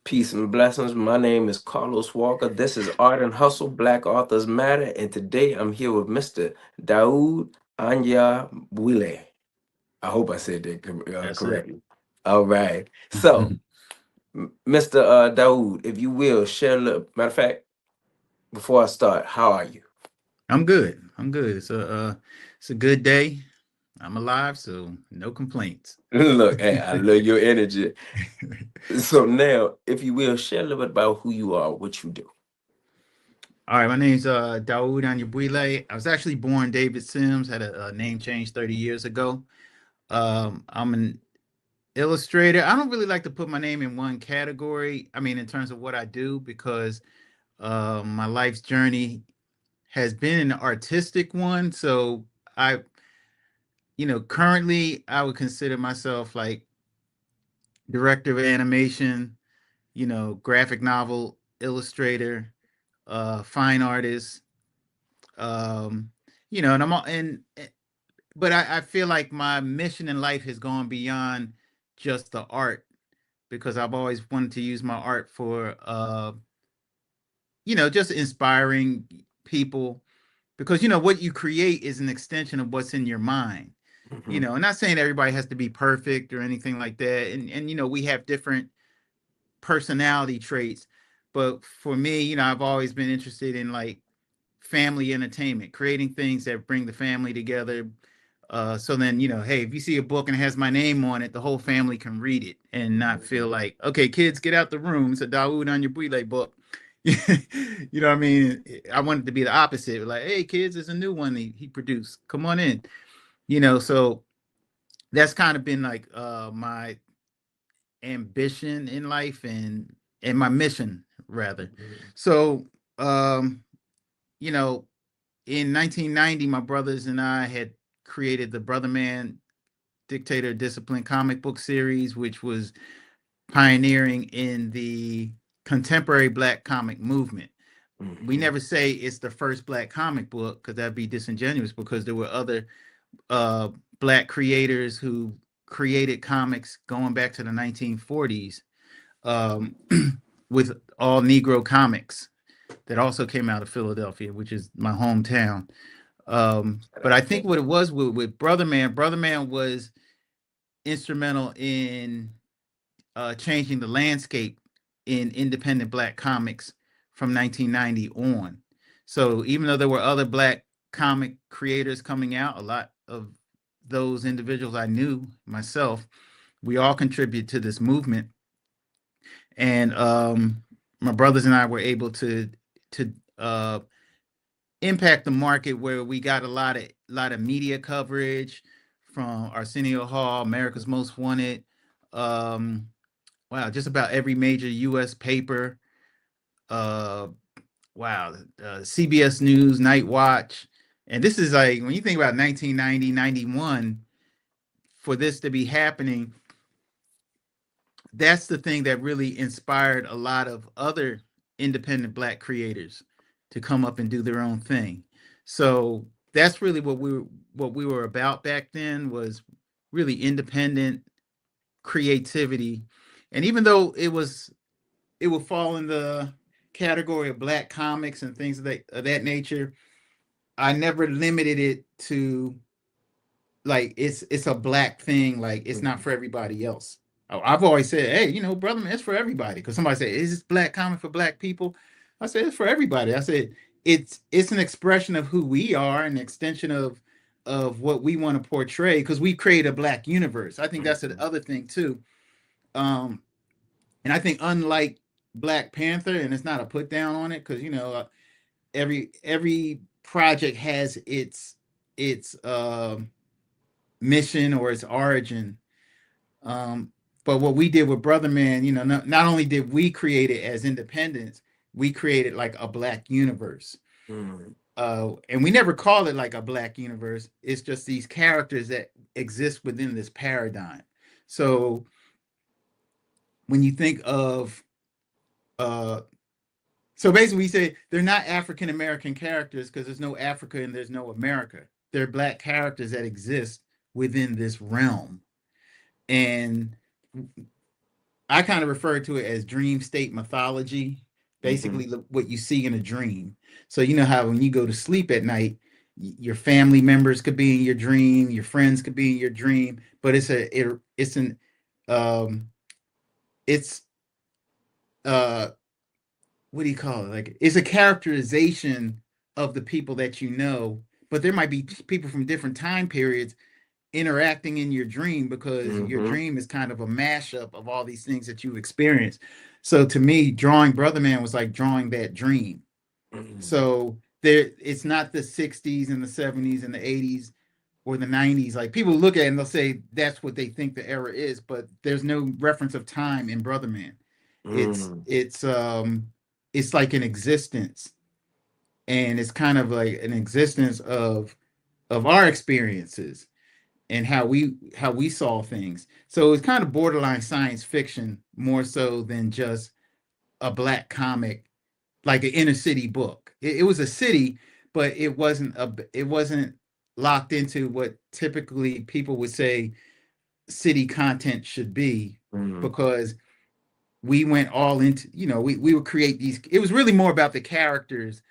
Peace and blessings. My name is Carlos Walker. This is Art and Hustle, Black Authors Matter, and today I'm here with Mr. Dawud Anyabwile. I hope I said that That's it. correctly. All right. So, Mr. Dawud, if you will, share a little. Matter of fact, before I start, how are you? I'm good. I'm good. It's a good day. I'm alive, so no complaints. Look, hey, I love your energy. So now, if you will, share a little bit about who you are, what you do. All right, my name's Dawud Anyabwile. I was actually born David Sims, had a name change 30 years ago. I'm an illustrator. I don't really like to put my name in one category. I mean, in terms of what I do, because my life's journey has been an artistic one. So I, currently I would consider myself like director of animation, graphic novel illustrator, fine artist, um, and but I feel like my mission in life has gone beyond just the art because I've always wanted to use my art for, just inspiring people because, what you create is an extension of what's in your mind. Hmm. I'm not saying everybody has to be perfect or anything like that. And we have different personality traits. But for me, I've always been interested in like family entertainment, creating things that bring the family together. So then, hey, if you see a book and it has my name on it, the whole family can read it and not feel like, okay, kids, get out the room. It's a Dawood on your Brile book. You know what I mean? I want it to be the opposite. Like, hey, kids, there's a new one he produced. Come on in. So that's kind of been like my ambition in life and my mission rather. So um, you know, in 1990, my brothers and I had created the Brother Man Dictator Discipline comic book series, which was pioneering in the contemporary black comic movement. We Hmm. never say it's the first black comic book because that'd be disingenuous because there were other uh, black creators who created comics going back to the 1940s, um, with all Negro comics that also came out of Philadelphia, which is my hometown. But I think what it was with Brother Man was instrumental in changing the landscape in independent black comics from 1990 on. So even though there were other black comic creators coming out, a lot of those individuals I knew myself, we all contribute to this movement. And my brothers and I were able to uh, impact the market where we got a lot of media coverage from Arsenio Hall, America's Most Wanted. Um, wow, just about every major U.S. paper. Uh, wow, CBS News, Night Watch, and this is like when you think about 1990, 91, for this to be happening, that's the thing that really inspired a lot of other independent black creators to come up and do their own thing. So that's really what we were about back then was really independent creativity. And even though it would fall in the category of black comics and things of that nature, I never limited it to like it's a black thing, like it's not for everybody else. I've always said, hey, brother man, it's for everybody. Because somebody said, is this black comic for black people? I said it's for everybody. I said it's an expression of who we are, an extension of what we want to portray, because we create a black universe. I think that's the other thing too. um and I think unlike Black Panther, and it's not a put down on it, because every project has its mission or its origin. Um, but what we did with Brother Man, not only did we create it as independents, we created like a black universe. Hmm. And we never call it like a black universe. It's just these characters that exist within this paradigm. So when you think of, uh, so basically we say they're not African American characters because there's no Africa and there's no America. They're black characters that exist within this realm. And I kind of refer to it as dream state mythology, Mm-hmm. basically what you see in a dream. So you know how when you go to sleep at night, your family members could be in your dream, your friends could be in your dream, but it's an um it's uh what do you call it? Like it's a characterization of the people that you know, but there might be people from different time periods interacting in your dream because your Mm-hmm. dream is kind of a mashup of all these things that you've experienced. So to me, drawing Brother Man was like drawing that dream. Mm-hmm. So there, it's not the 60s and the 70s and the 80s or the 90s. Like people look at it and they'll say that's what they think the era is, but there's no reference of time in Brother Man. It's Mm-hmm. it's um it's like an existence, and it's kind of like an existence of our experiences and how we saw things. So it's kind of borderline science fiction more so than just a black comic, like an inner city book. It was a city, but it wasn't locked into what typically people would say city content should be, Mm-hmm. because we went all into, we would create these. It was really more about the characters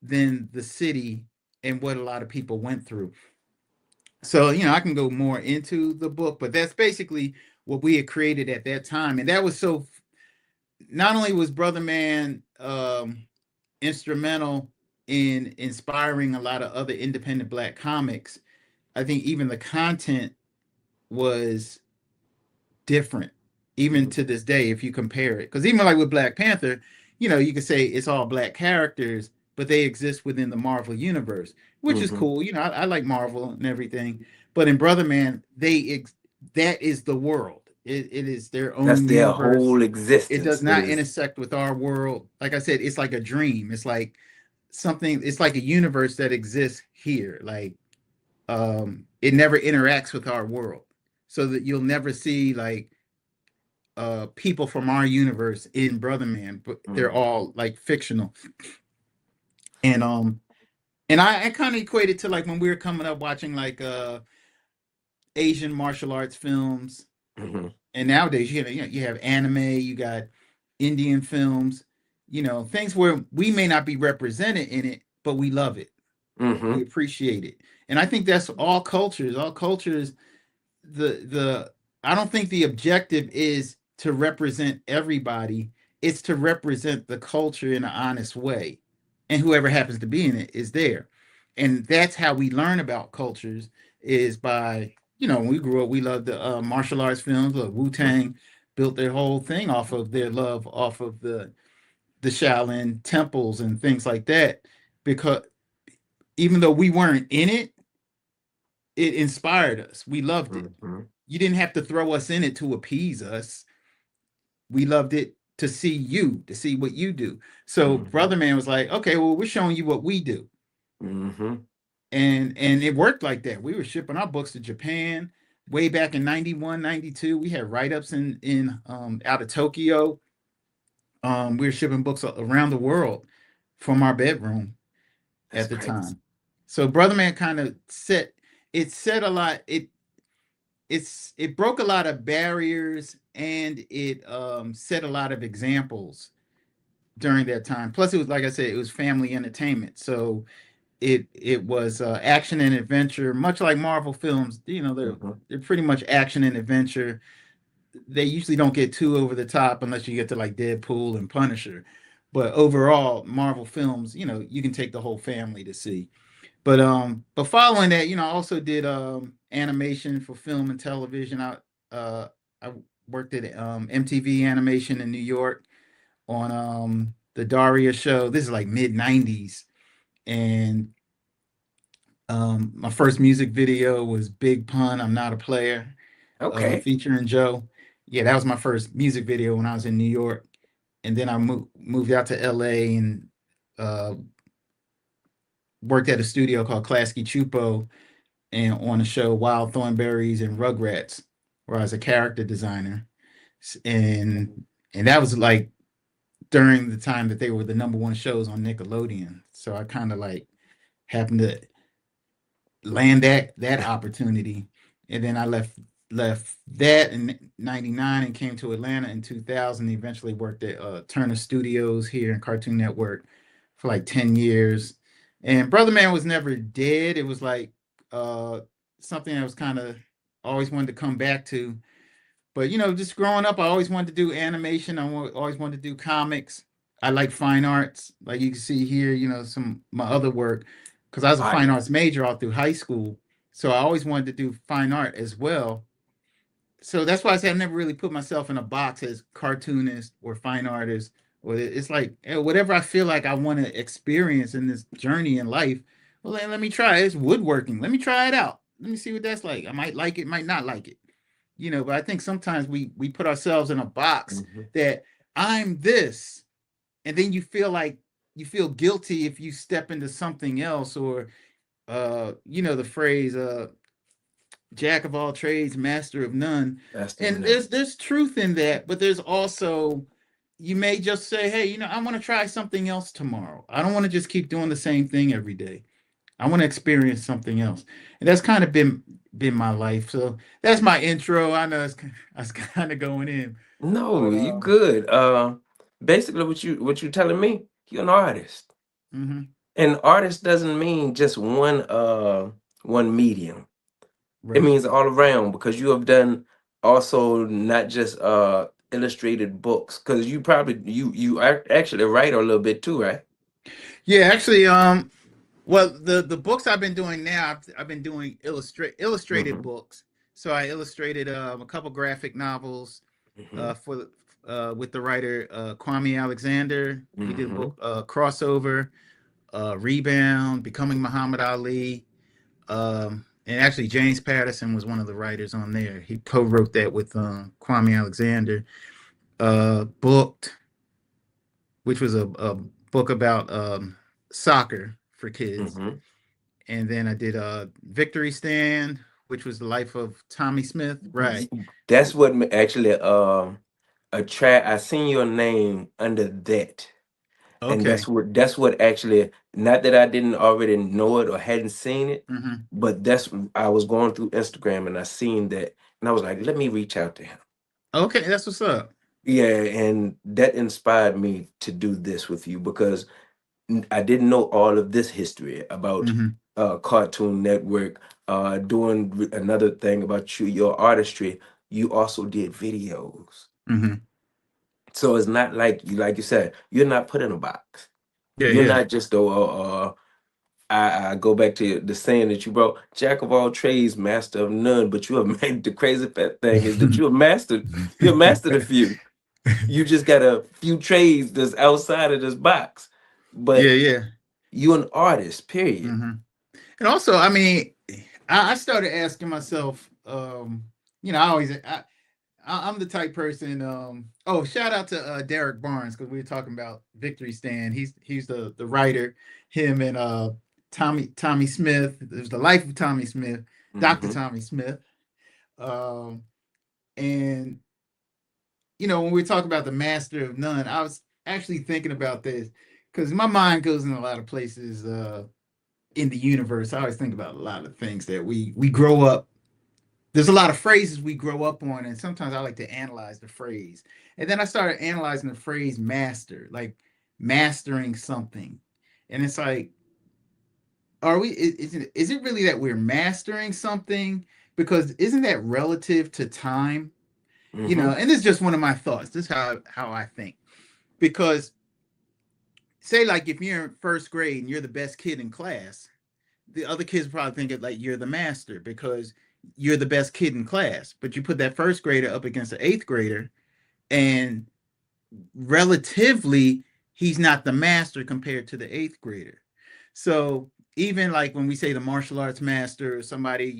than the city and what a lot of people went through. So, I can go more into the book, but that's basically what we had created at that time. And that was so, not only was Brother Man instrumental in inspiring a lot of other independent black comics, I think even the content was different, even to this day, if you compare it. Because even like with Black Panther, you could say it's all black characters, but they exist within the Marvel universe, which is Mm-hmm. cool. I like Marvel and everything. But in Brother Man, that is the world. It is their That's own their universe. whole It existence does not is. intersect with our world. Like I said, it's like a dream. It's like something. It's like a universe that exists here. Like it never interacts with our world, so that you'll never see like people from our universe in Brother Man, but they're Mm-hmm. all like fictional. And I kind of equate it to like when we were coming up watching like Asian martial arts films. Mm-hmm. And nowadays you have anime, you got Indian films, things where we may not be represented in it, but we love it, we Mm-hmm. appreciate it. And I think that's all cultures. The I don't think the objective is to represent everybody. It's to represent the culture in an honest way. And whoever happens to be in it is there. And that's how we learn about cultures, is by, when we grew up, we loved the martial arts films. Look, Wu-Tang built their whole thing off of their love, off of the Shaolin temples and things like that. Because even though we weren't in it, it inspired us. We loved it. Mm-hmm. You didn't have to throw us in it to appease us. We loved it to see you, to see what you do. So Mm-hmm. Brother Man was like, okay, well, we're showing you what we do. Mm-hmm. And it worked like that. We were shipping our books to Japan way back in 91, 92. We had write-ups in out of Tokyo. We were shipping books around the world from our bedroom That's at the crazy. time. So Brother Man kind of set a lot. It broke a lot of barriers, and it set a lot of examples during that time. Plus, it was, like I said, it was family entertainment, so it was action and adventure, much like Marvel films. Mm-hmm. They're pretty much action and adventure. They usually don't get too over the top unless you get to like Deadpool and Punisher. But overall, Marvel films, you can take the whole family to see. But following that, I also did animation for film and television. I worked at MTV Animation in New York on the Daria show. This is like mid '90s, and my first music video was Big Pun, I'm Not a Player, Okay. featuring Joe. Yeah, that was my first music video when I was in New York, and then I moved out to LA and uh, worked at a studio called Klasky Chupo, and on the show Wild Thornberries and Rugrats, where I was a character designer. And and that was like during the time that they were the number one shows on Nickelodeon. So I kind of like happened to land that opportunity. And then I left left that in 99 and came to Atlanta in 2000. Eventually worked at Turner Studios here in Cartoon Network for like 10 years. And Brother Man was never dead. It was like uh, something I was kind of always wanted to come back to. But just growing up, I always wanted to do animation. Always wanted to do comics. I like fine arts, like you can see here. Some my other work, because I was a fine Fire. arts major all through high school. So I always wanted to do fine art as well. So that's why I say I've never really put myself in a box as cartoonist or fine artist. Or it's like whatever I feel like I want to experience in this journey in life. Well, let me try it. It's woodworking. Let me try it out. Let me see what that's like. I might like it, might not like it. But I think sometimes we put ourselves in a box Hmm. that I'm this, and then you feel guilty if you step into something else, or the phrase jack of all trades, master of none. That's the And none. there's truth in that, but there's also, you may just say, hey, I want to try something else tomorrow. I don't want to just keep doing the same thing every day. I want to experience something else. And that's kind of been my life. So that's my intro. I know I was kind of going in, No, but you good. Basically, what you telling me? You're an artist, mhm, and artist doesn't mean just one medium. It right. means all around because you have done also not just illustrated books because you probably actually write a little bit too, right? Yeah, actually, well, the books I've been doing now, I've been doing illustrated Mm-hmm. books. So I illustrated a couple graphic novels Mm-hmm. for with the writer Kwame Alexander. We did a Mm-hmm. book crossover, Rebound, Becoming Muhammad Ali. And actually, James Patterson was one of the writers on there. He co-wrote that with Kwame Alexander. Booked, which was a book about soccer for kids. Mm-hmm. And then I did Victory Stand, which was the life of Tommy Smith. Right. That's what actually attract. I seen your name under that. And Okay. that's what actually, not that I didn't already know it or hadn't seen it, Hmm. but that's, I was going through Instagram and I seen that and I was like, let me reach out to him. Okay, that's what's up. Yeah, and that inspired me to do this with you because I didn't know all of this history about Hmm. Cartoon Network. Doing another thing about you, your artistry, you also did videos. Hmm. So it's not like you said, you're not put in a box. Yeah, You're yeah. not just I go back to the saying that you wrote, Jack of all trades, master of none. But you have made the crazy fat thing is that you're mastered a few. You just got a few trades that's outside of this box. Yeah, But yeah. you're an artist, period. Hmm. And also, I mean, I started asking myself, I always, I'm the type person. Oh, shout out to Derek Barnes, because we were talking about Victory Stand. He's the writer. Him and Tommy Smith. It was the life of Tommy Smith, Doctor Hmm. Tommy Smith. Um, and when we talk about the Master of None, I was actually thinking about this because my mind goes in a lot of places in the universe. I always think about a lot of things that we grow up. There's a lot of phrases we grow up on, and sometimes I like to analyze the phrase. And then I started analyzing the phrase master, like mastering something. And it's like, is it really that we're mastering something? Because isn't that relative to time? Hmm. And this is just one of my thoughts. This is how I think. Because say like if you're in first grade and you're the best kid in class, the other kids probably think it like you're the master because you're the best kid in class. But you put that first grader up against the eighth grader, and relatively, he's not the master compared to the eighth grader. So even like when we say the martial arts master or somebody,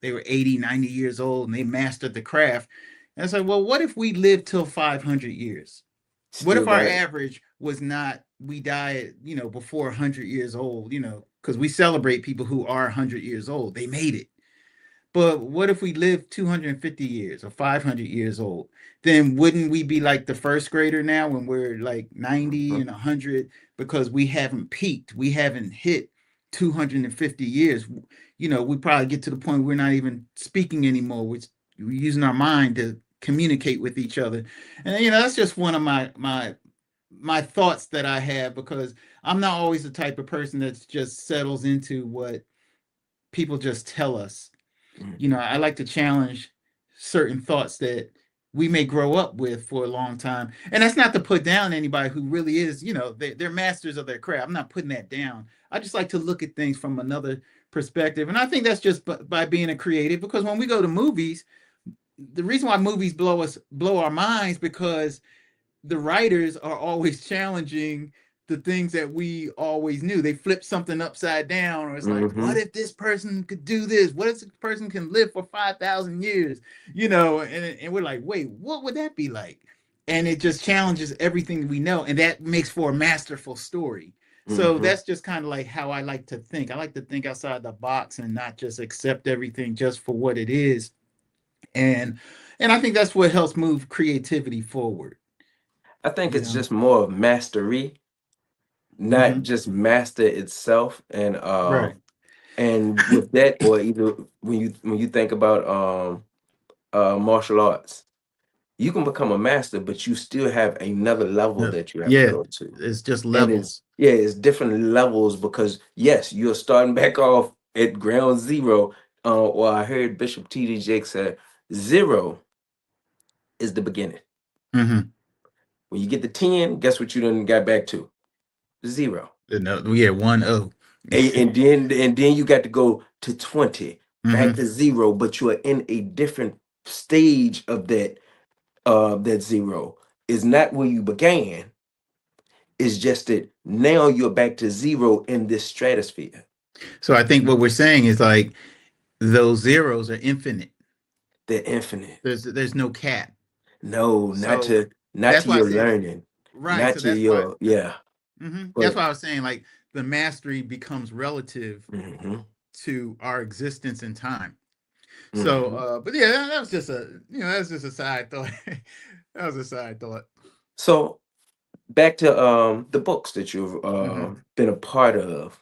they were 80, 90 years old and they mastered the craft. And it's like, well, what if we live till 500 years? What Still if our got it. average was not, we die, before 100 years old, because we celebrate people who are 100 years old. They made it. But what if we live 250 years or 500 years old? Then wouldn't we be like the first grader now when we're like 90 Mhm. and 100 because we haven't peaked? We haven't hit 250 years. We probably get to the point we're not even speaking anymore, which we're using our mind to communicate with each other. And that's just one of my thoughts that I have, because I'm not always the type of person that just settles into what people just tell us. I like to challenge certain thoughts that we may grow up with for a long time. And that's not to put down anybody who really is, they're masters of their craft. I'm not putting that down. I just like to look at things from another perspective. And I think that's just by being a creative, because when we go to movies, the reason why movies blow our minds, because the writers are always challenging the things that we always knew. They flip something upside down, or it's like, what if this person could do this? What if this person can live for 5,000 years? And we're like, wait, what would that be like? And it just challenges everything we know, and that makes for a masterful story. So that's just kind of like how I like to think. I like to think outside the box and not just accept everything just for what it is. And I think that's what helps move creativity forward. I think You it's know. just more of mastery, not Mm-hmm. just master itself. Right. And with that, or either when you think about martial arts, you can become a master, but you still have another level No, that you have to yeah, go to. it's just And it's levels. yeah, it's different levels because yes, you're starting back off at ground zero. Or I heard Bishop T.D. Jakes say zero is the beginning. Mm-hmm. When you get to 10, guess what you done got back to? Zero. No, yeah, 1-0. And then you got to go to 20, back Mm-hmm. to zero, but you are in a different stage of that zero. Is not where you began. It's just that now you're back to zero in this stratosphere. So I think what we're saying is like those zeros are infinite. They're infinite. There's no cap. No, So not that's to why I your said learning, right. not So to that's why your yeah. Go that's ahead. why I was saying like the mastery becomes relative Hmm. to our existence in time. So, Hmm. but yeah, that was just that's just a side thought. That was a side thought. So back to the books that you've Mm-hmm. been a part of.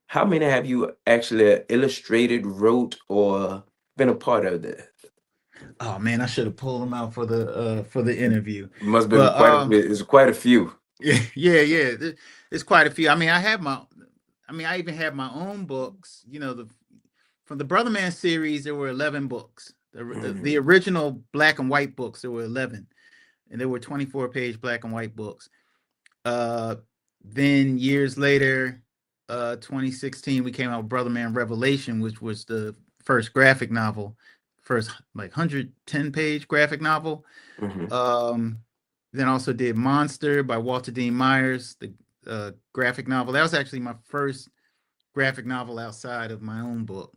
How many have you actually illustrated, wrote, or been a part of that? Oh man, I should have pulled them out for the interview. Must have been But quite a bit. It's quite a few. yeah, yeah. There's quite a few. I mean, I even have my own books. From the Brother Man series, there were 11 books. The Hmm. original black and white books, there were 11, and there were 24-page black and white books. Uh, then years later, 2016, we came out with Brother Man Revelation, which was the first graphic novel, first like 110-page graphic novel. Hmm. Um, then also did Monster by Walter Dean Myers, the graphic novel. That was actually my first graphic novel outside of my own book.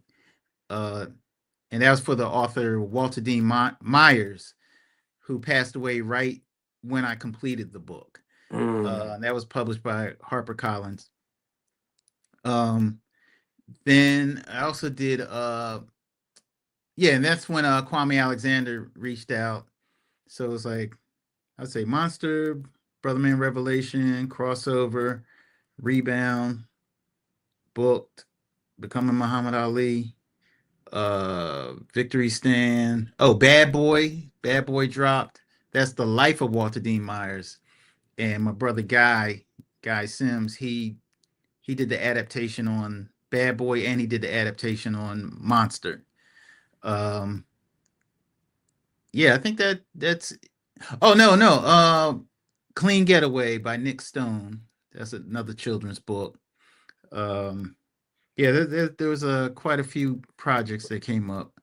Uh, and that was for the author Walter Dean Myers, who passed away right when I completed the book. Mm. And that was published by HarperCollins. Um, then I also did yeah, and that's when Kwame Alexander reached out. So it was like I'd say Monster, Brother Man Revelation, Crossover, Rebound, Booked, Becoming Muhammad Ali, Victory Stand. Oh, Bad Boy dropped. That's the life of Walter Dean Myers. And my brother Guy Sims, he did the adaptation on Bad Boy, and he did the adaptation on Monster. Um, yeah, I think that's. Oh no. Clean Getaway by Nick Stone. That's another children's book. Um, yeah, there was quite a few projects that came up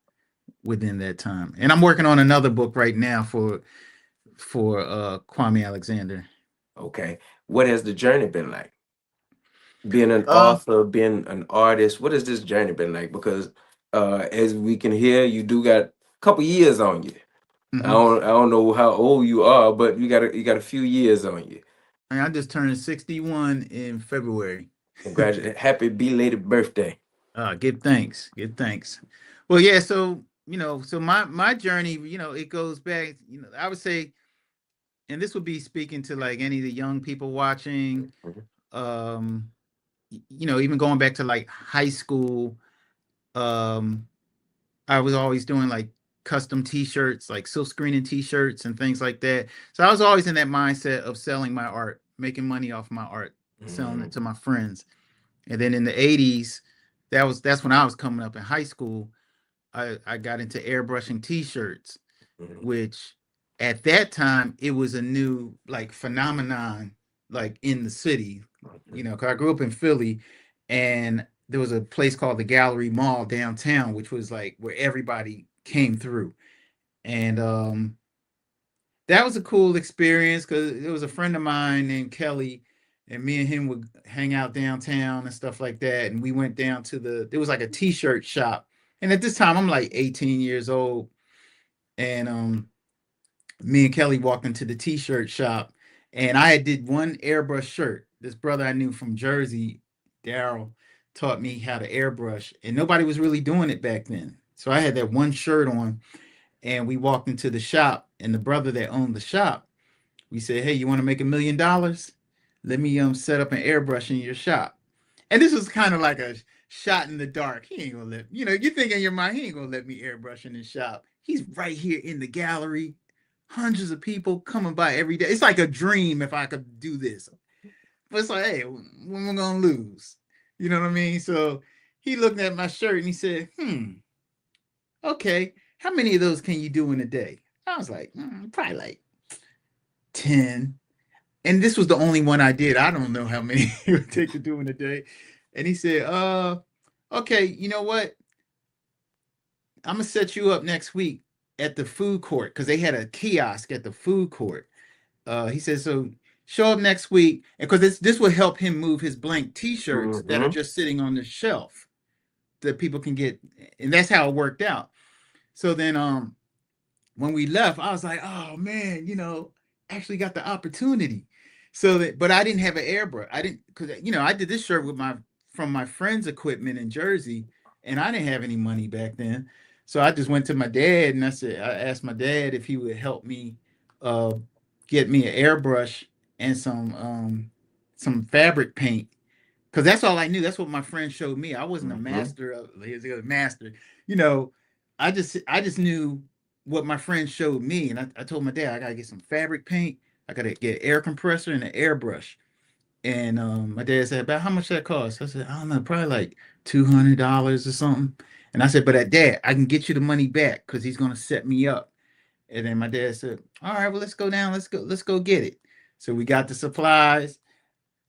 within that time, and I'm working on another book right now for Kwame Alexander. Okay. What has the journey been like? Being an Uh, author, being an artist, what has this journey been like? Because as we can hear, you do got a couple years on you. mhm. I don't know how old you are, but you got a few years on you. I just turned 61 in February. Congratulations. Happy belated birthday. Give thanks. Give thanks. Well, yeah. So so my journey, it goes back. I would say, and this would be speaking to like any of the young people watching. Mhm. Um, even going back to like high school. Um, I was always doing like custom t-shirts, like silk screening t-shirts and things like that. So I was always in that mindset of selling my art, making money off my art, selling it Mhm. to my friends. And then in the 80s, that's when I was coming up in high school. I got into airbrushing t-shirts, Mhm. which at that time it was a new like phenomenon like in the city. Okay. You know, because I grew up in Philly, and there was a place called the Gallery Mall downtown, which was like where everybody came through. And that was a cool experience because it was a friend of mine named Kelly, and me and him would hang out downtown and stuff like that. And we went down to there was like a t-shirt shop. And at this time, I'm like 18 years old. And me and Kelly walked into the t-shirt shop, and I did one airbrush shirt. This brother I knew from Jersey, Daryl, taught me how to airbrush, and nobody was really doing it back then. So I had that one shirt on, and we walked into the shop, and the brother that owned the shop, we said, "Hey, you want to make $1 million? Let me set up an airbrush in your shop." And this was kind of like a shot in the dark. He ain't gonna let you think in your mind he ain't gonna let me airbrush in his shop. He's right here in the gallery, hundreds of people coming by every day. It's like a dream if I could do this. But it's like, hey, when we're gonna lose? You know what I mean? So he looked at my shirt and he said, okay, how many of those can you do in a day? I was like, probably like 10. And this was the only one I did. I don't know how many it would take to do in a day. And he said, okay, you know what? I'm gonna set you up next week at the food court because they had a kiosk at the food court. He said, so show up next week, and because this will help him move his blank T-shirts that are Mhm. just sitting on the shelf that people can get, and that's how it worked out. So then, when we left, I was like, oh man, actually got the opportunity. So that, but I didn't have an airbrush. I didn't because I did this shirt with my from my friend's equipment in Jersey, and I didn't have any money back then. So I just went to my dad and I asked my dad if he would help me uh, get me an airbrush and some fabric paint because that's all I knew. That's what my friend showed me. I wasn't a Mhm. master of he's a master. You know, I just knew what my friend showed me, and I told my dad I gotta get some fabric paint. I gotta get air compressor and an airbrush. And my dad said, "About how much that costs?" I said, "I don't know, probably like $200 or something." And I said, "But at dad, I can get you the money back because he's gonna set me up." And then my dad said, "All right, well let's go down. Let's go get it." So we got the supplies.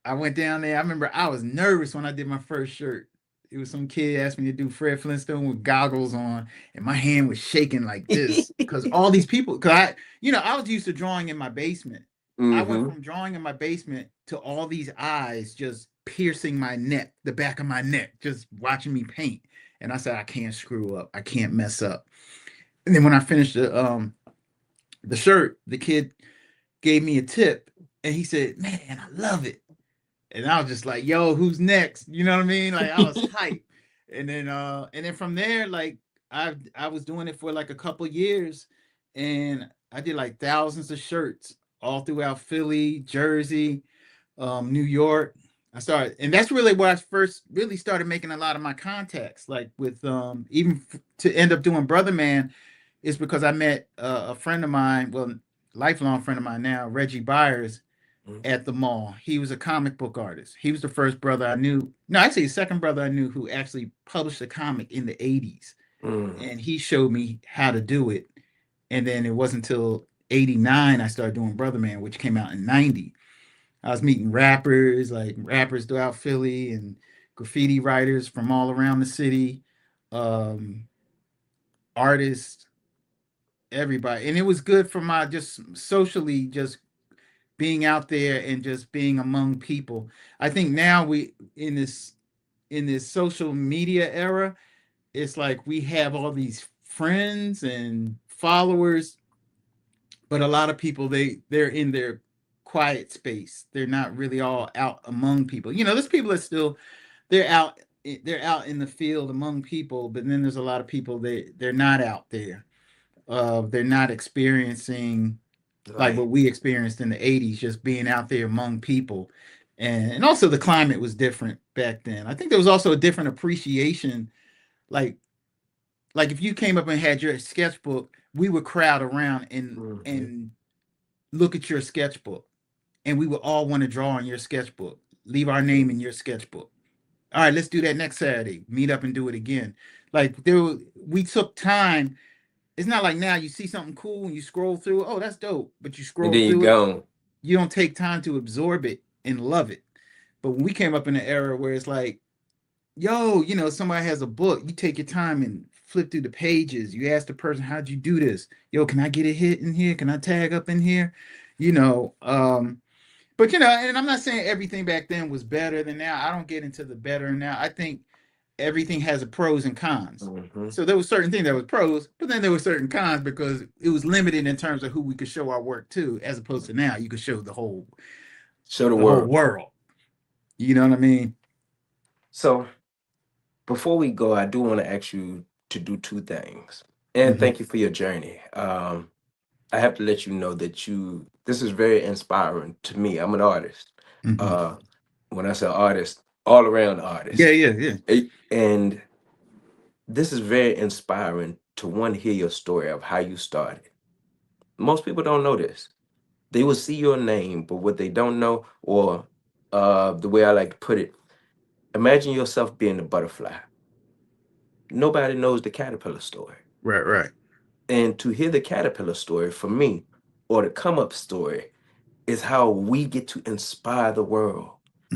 I went down there. I remember I was nervous when I did my first shirt. It was some kid asked me to do Fred Flintstone with goggles on, and my hand was shaking like this because all these people. Because I was used to drawing in my basement. I went Mhm. from drawing in my basement to all these eyes just piercing my neck, the back of my neck, just watching me paint. And I said, I can't screw up. I can't mess up. And then when I finished the shirt, the kid gave me a tip, and he said, "Man, I love it." And I was just like, yo, who's next? You know what I mean? Like I was hyped. And then from there, like I was doing it for like a couple years, and I did like thousands of shirts all throughout Philly, Jersey, New York. I started, and that's really where I first really started making a lot of my contacts, like with to end up doing Brother Man, is because I met a friend of mine, well, lifelong friend of mine now, Reggie Byers, Mhm. at the mall. He was a comic book artist. He was the first brother I knew. No, actually, the second brother I knew who actually published a comic in the 80s. Mhm. And he showed me how to do it. And then it wasn't until 89 I started doing Brother Man, which came out in 90. I was meeting rappers, like rappers throughout Philly and graffiti writers from all around the city, um, artists, everybody. And it was good for my just socially, just being out there and just being among people. I think now we in this social media era, it's like we have all these friends and followers, but a lot of people they're in their quiet space. They're not really all out among people. There's people that still they're out they're out in the field among people, but then there's a lot of people they're not out there. They're not experiencing like Right. what we experienced in the 80s, just being out there among people. And also the climate was different back then. I think there was also a different appreciation. Like Like if you came up and had your sketchbook, we would crowd around Mhm. and look at your sketchbook, and we would all want to draw on your sketchbook, leave our name in your sketchbook. All right, let's do that next Saturday. Meet up and do it again. Like we took time. It's not like now you see something cool and you scroll through. Oh, that's dope, but you And scroll then you through it. gone. You don't take time to absorb it and love it. But when we came up in an era where it's like, yo, somebody has a book, you take your time and flip through the pages. You ask the person, how'd you do this? Yo, can I get a hit in here? Can I tag up in here? You know, but and I'm not saying everything back then was better than now. I don't get into the better now. I think everything has a pros and cons. Hmm. So there was certain things that was pros, but then there were certain cons because it was limited in terms of who we could show our work to, as opposed to now you could show Show the the whole world. world. You know what I mean? So before we go, I do want to ask you to do two things. And Mm-hmm. thank you for your journey. I have to let you know that this is very inspiring to me. I'm an artist. Mm-hmm. Uh, when I say artist, all around Yeah, artist. yeah, yeah. And this is very inspiring to one, hear your story of how you started. Most people don't know this. They will see your name, but what they don't know, or the way I like to put it, imagine yourself being a butterfly. Nobody knows the caterpillar story. Right, right. And to hear the caterpillar story for me, or the come up story, is how we get to inspire the world,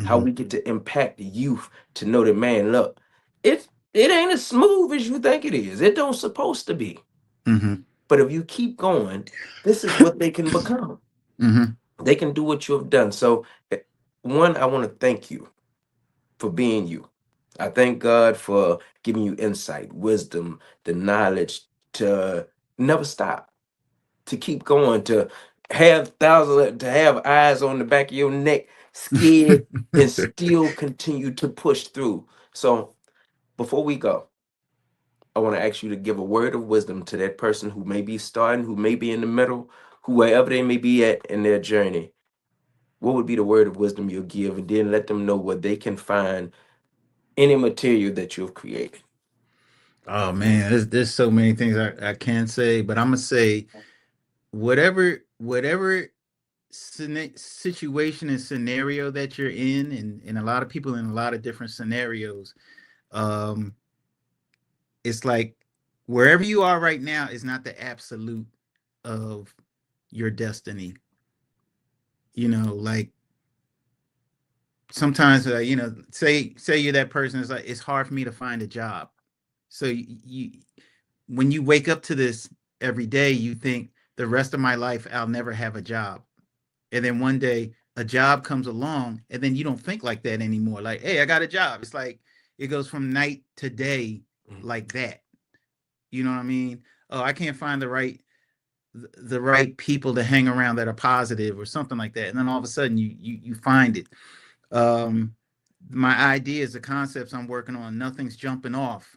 how Mm-hmm. we get to impact the youth to know that, man, look, it ain't as smooth as you think it is. It don't supposed to be. Mm-hmm. But if you keep going, this is what they can become. Mm-hmm. They can do what you have done. So, one, I want to thank you for being you. I thank God for giving you insight, wisdom, the knowledge to never stop, to keep going, to have thousands, to have eyes on the back of your neck, scared, and still continue to push through. So, before we go, I want to ask you to give a word of wisdom to that person who may be starting, who may be in the middle, whoever they may be at in their journey. What would be the word of wisdom you'll give? And then let them know where they can find any material that you've created. Oh man, there's so many things I can say, but I'm gonna say whatever situation and scenario that you're in, and a lot of people in a lot of different scenarios. Um, it's like wherever you are right now is not the absolute of your destiny. Like sometimes, say you're that person. It's like it's hard for me to find a job. So when you wake up to this every day, you think the rest of my life I'll never have a job. And then one day a job comes along, and then you don't think like that anymore. Like, hey, I got a job. It's like it goes from night to day like that. You know what I mean? Oh, I can't find the right people to hang around that are positive or something like that. And then all of a sudden you find it. Um, my ideas, the concepts I'm working on, nothing's jumping off,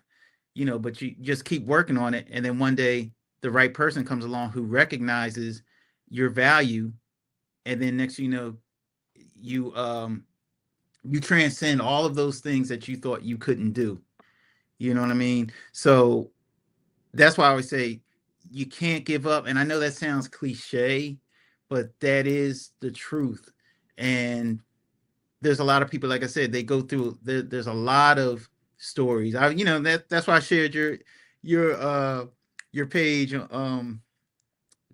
but you just keep working on it. And then one day the right person comes along who recognizes your value. And then next, you transcend all of those things that you thought you couldn't do. You know what I mean? So that's why I always say you can't give up. And I know that sounds cliche, but that is the truth. And there's a lot of people, like I said, they go through there's a lot of stories. That's why I shared your uh your page,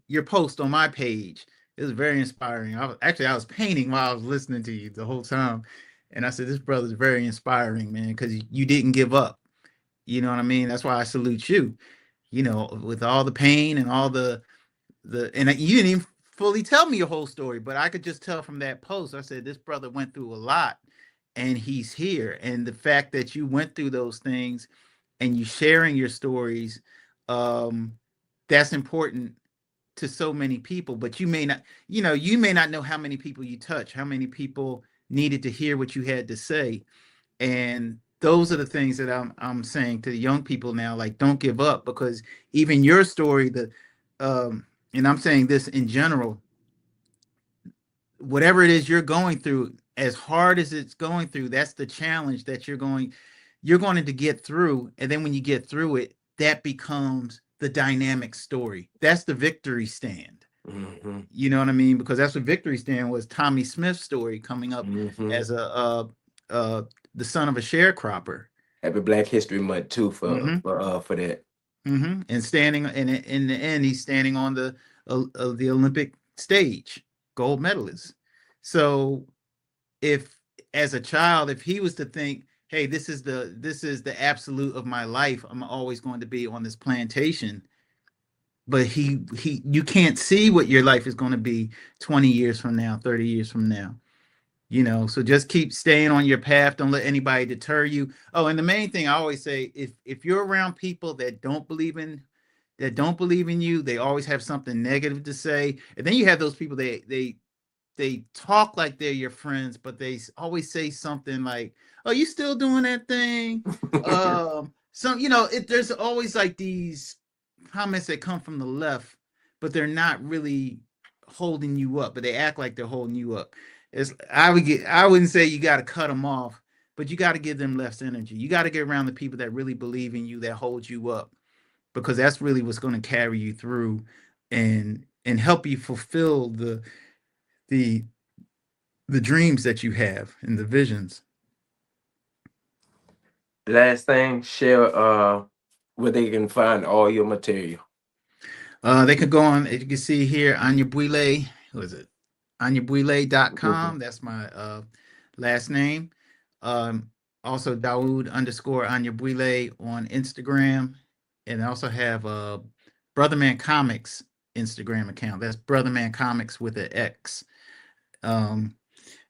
your post on my page. It was very inspiring. I was painting while I was listening to you the whole time. And I said, this brother's very inspiring, man, because you didn't give up. You know what I mean? That's why I salute you. With all the pain and all and you didn't even fully tell me your whole story, but I could just tell from that post. I said this brother went through a lot, and he's here. And the fact that you went through those things and you sharing your stories, um, that's important to so many people. But you may not know how many people you touch, how many people needed to hear what you had to say. And those are the things that I'm saying to the young people now, like, don't give up, because even your story, and I'm saying this in general, whatever it is you're going through, as hard as it's going through, that's the challenge that you're going to get through. And then when you get through it, that becomes the dynamic story. That's the victory stand. Mm-hmm. You know what I mean? Because that's what victory stand was. Tommy Smith's story coming up Mm-hmm. as uh the son of a sharecropper. Happy Black History Month too Mm-hmm. for that. Mm-hmm. And standing, and in the end, he's standing on the Olympic stage, gold medalist. So if, as a child, if he was to think, hey, this is the absolute of my life, I'm always going to be on this plantation, but he you can't see what your life is going to be 20 years from now, 30 years from now. So just keep staying on your path. Don't let anybody deter you. Oh, and the main thing I always say, if you're around people that don't believe in you, they always have something negative to say. And then you have those people, they talk like they're your friends, but they always say something like, "Oh, you still doing that thing?" There's always like these comments that come from the left, but they're not really holding you up, but they act like they're holding you up. I wouldn't say you got to cut them off, but you got to give them less energy. You got to get around the people that really believe in you, that hold you up, because that's really what's going to carry you through and help you fulfill the the dreams that you have and the visions. Last thing, share where they can find all your material. They could go on, as you can see here, Anyabwile. Who is it? Mhm. Anyabwile.com. That's my last name. Um, Also, Dawud underscore Anyabwile on Instagram. And I also have Brotherman Comics Instagram account. That's Brotherman Comics with an X. Um,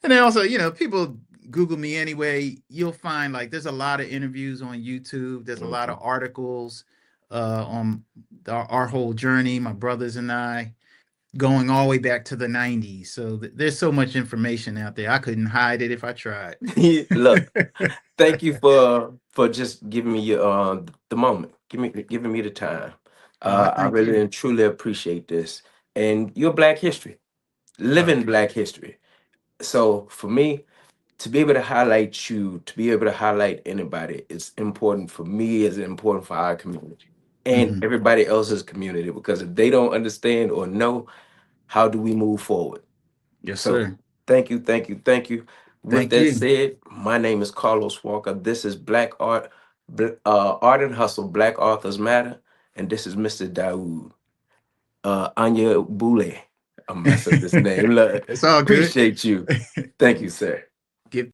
And then also, people Google me anyway. You'll find, like, there's a lot of interviews on YouTube. There's a lot of Mhm. articles on our whole journey, my brothers and I, going all the way back to the 90s. So there's so much information out there. I couldn't hide it if I tried. Look, thank you for just giving me your the moment, giving me the time. I I thank really you. and truly appreciate this, and your Black history, living Okay. Black history. So for me to be able to highlight you, to be able to highlight anybody, it's important for me, it's important for our community and Hmm. everybody else's community, because if they don't understand or know, how do we move forward? Yes, So sir. thank you, thank you, thank you. With Thank that you. said, my name is Carlos Walker. This is Art and Hustle, Black Authors Matter, and this is Mr. Dawood. Anya Bule. I'm messing up this name. Look, It's all good. appreciate you. Thank you, sir.